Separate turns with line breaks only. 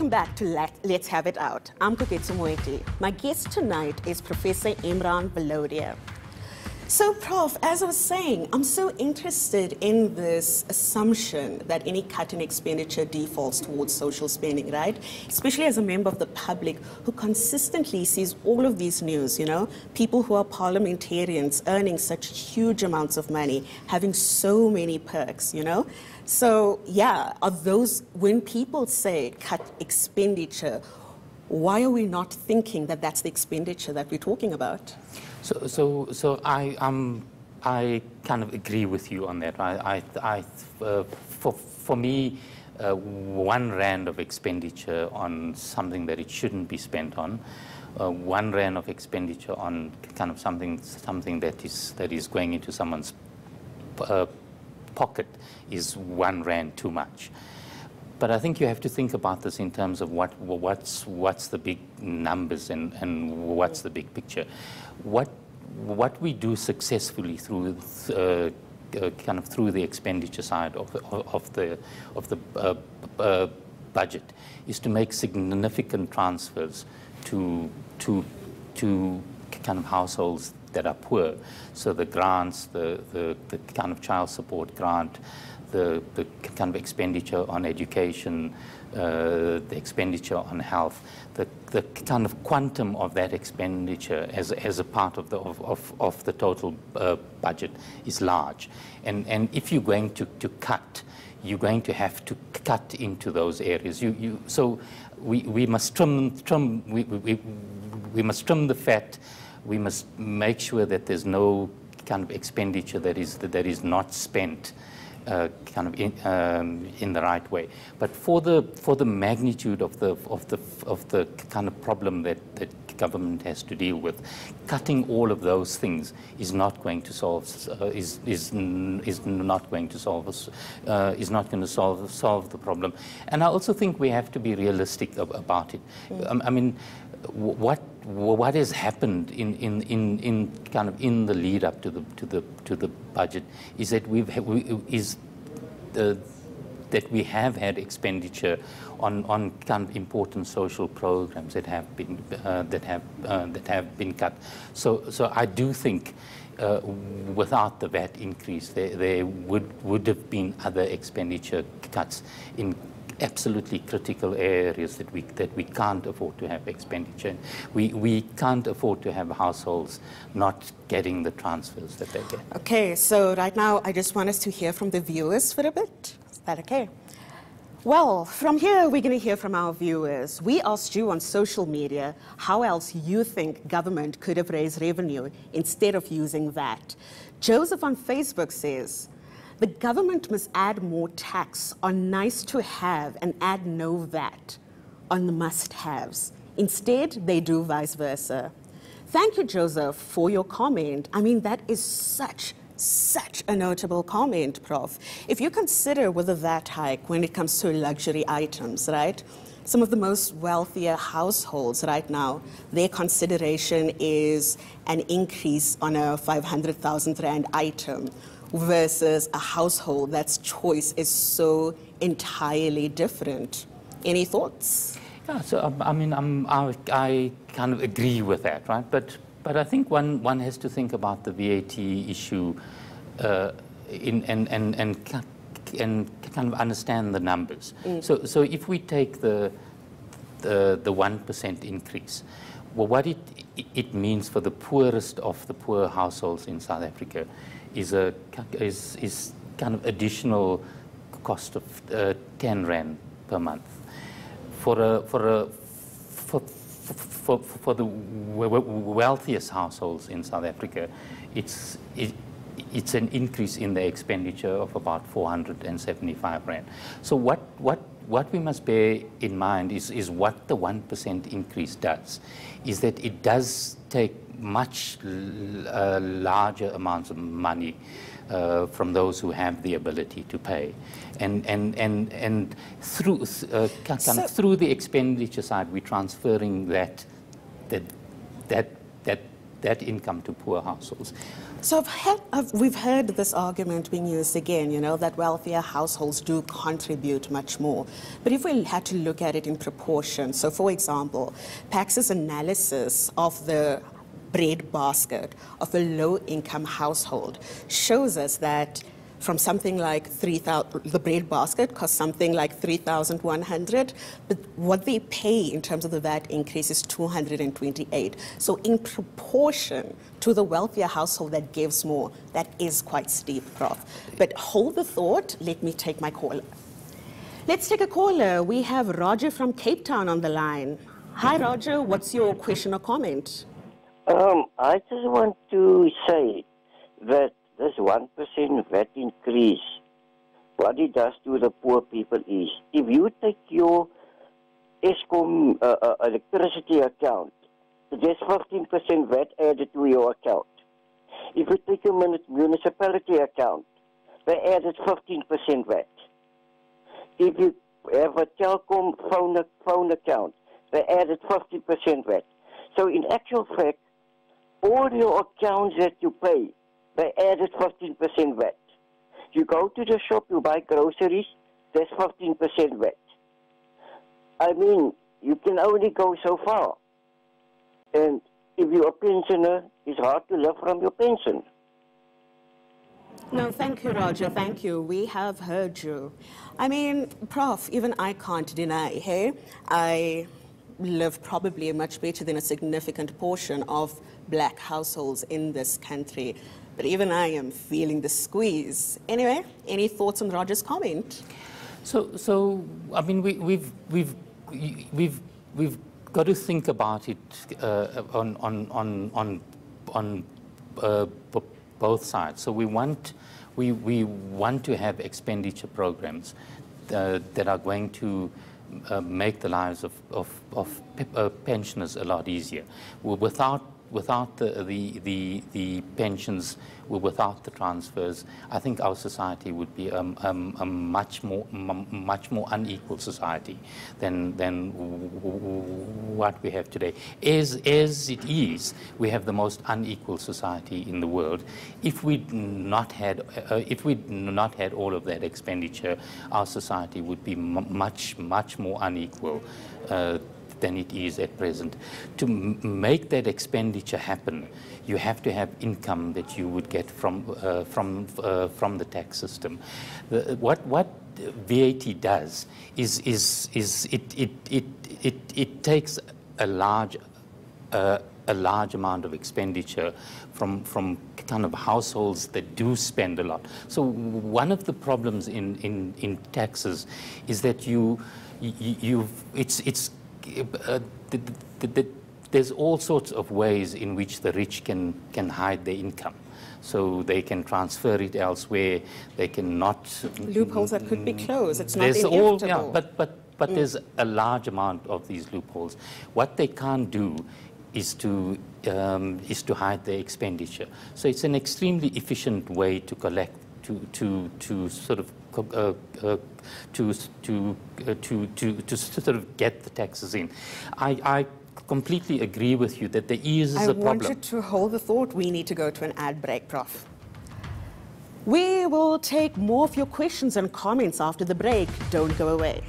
Welcome back to Let's Have It Out. I'm Koketso Moeti. My guest tonight is Professor Imraan Valodia. So, Prof, as I was saying, I'm so interested in this assumption that any cut in expenditure defaults towards social spending, right? Especially as a member of the public who consistently sees all of these news, you know, people who are parliamentarians earning such huge amounts of money, having so many perks, you know? So, yeah, are those, when people say cut expenditure, why are we not thinking that that's the expenditure that we're talking about?
So I kind of agree with you on that. For me, 1 rand of expenditure on something that it shouldn't be spent on, 1 rand of expenditure on kind of something that is going into someone's pocket is 1 rand too much. But I think you have to think about this in terms of what's the big numbers and what's the big picture. What we do successfully through kind of through the expenditure side of the budget is to make significant transfers to kind of households that are poor. So the grants, the kind of child support grant, the kind of expenditure on education, the expenditure on health, the kind of quantum of that expenditure as a part of the total budget is large. And if you're going to cut, you're going to have to cut into those areas. So we must trim we must trim the fat. We must make sure that there's no kind of expenditure that is not spent kind of in the right way. But for the magnitude of the kind of problem that government has to deal with, cutting all of those things is not going to solve solve the problem. And I also think we have to be realistic about it. I mean, what has happened in kind of in the lead up to the budget is that that we have had expenditure on kind of important social programs that have been cut. So I do think without the VAT increase, there would have been other expenditure cuts in absolutely critical areas that we can't afford to have expenditure. We can't afford to have households not getting the transfers that they get.
Okay, so right now I just want us to hear from the viewers for a bit. Is that okay? Well, from here we're going to hear from our viewers. We asked you on social media how else you think government could have raised revenue instead of using VAT. Joseph on Facebook says, the government must add more tax on nice to have and add no VAT on the must haves. Instead, they do vice versa. Thank you, Joseph, for your comment. I mean, that is such a notable comment, Prof. If you consider with a VAT hike when it comes to luxury items, right? Some of the most wealthier households right now, their consideration is an increase on a 500,000 Rand item, versus a household that's choice is so entirely different. Any thoughts?
Yeah, so I mean, I kind of agree with that, right? But I think one has to think about the VAT issue and kind of understand the numbers. So if we take the 1% increase, well, what it means for the poorest of the poor households in South Africa is kind of additional cost of 10 Rand per month. For the wealthiest households in South Africa, it's an increase in the expenditure of about 475 Rand. So what we must bear in mind is what the 1% increase does, is that it does take much larger amounts of money from those who have the ability to pay, and through through the expenditure side, we're transferring that that income to poor households.
So we've heard this argument being used again, you know, that wealthier households do contribute much more. But if we had to look at it in proportion, so for example, Pax's analysis of the bread basket of a low-income household shows us that from something like 3,000, the bread basket costs something like 3,100, but what they pay in terms of the VAT increase is 228. So in proportion to the wealthier household that gives more, that is quite steep, Prof. But hold the thought, let me take my caller. Let's take a caller. We have Roger from Cape Town on the line. Hi, Roger, what's your question or comment?
I just want to say that this 1% VAT increase, what it does to the poor people is, if you take your Eskom electricity account, there's 15% VAT added to your account. If you take your municipality account, they added 15% VAT. If you have a telecom phone account, they added 50% VAT. So in actual fact, all your accounts that you pay, they added 15% VAT. You go to the shop, you buy groceries, there's 15% VAT. I mean, you can only go so far. And if you're a pensioner, it's hard to live from your pension.
No, thank you, Roger. Thank you. We have heard you. I mean, Prof, even I can't deny, hey, I live probably much better than a significant portion of black households in this country. But even I am feeling the squeeze. Anyway, any thoughts on Roger's comment?
So I mean, we've got to think about it on both sides. So we want to have expenditure programs that are going to make the lives of pensioners a lot easier. Without the pensions, without the transfers, I think our society would be a much more unequal society than what we have today. As it is, we have the most unequal society in the world. If we'd not had all of that expenditure, our society would be much more unequal than it is at present. To make that expenditure happen, you have to have income that you would get from the tax system. What VAT does is it takes a large amount of expenditure from kind of households that do spend a lot. So one of the problems in taxes is that there's all sorts of ways in which the rich can hide their income. So they can transfer it elsewhere. They cannot
loopholes that could be closed. It's not inevitable.
But there's a large amount of these loopholes. What they can't do is to hide their expenditure. So it's an extremely efficient way to collect, to sort of get the taxes in. I completely agree with you that there is a problem.
I want you to hold the thought. We need to go to an ad break, Prof. We will take more of your questions and comments after the break. Don't go away.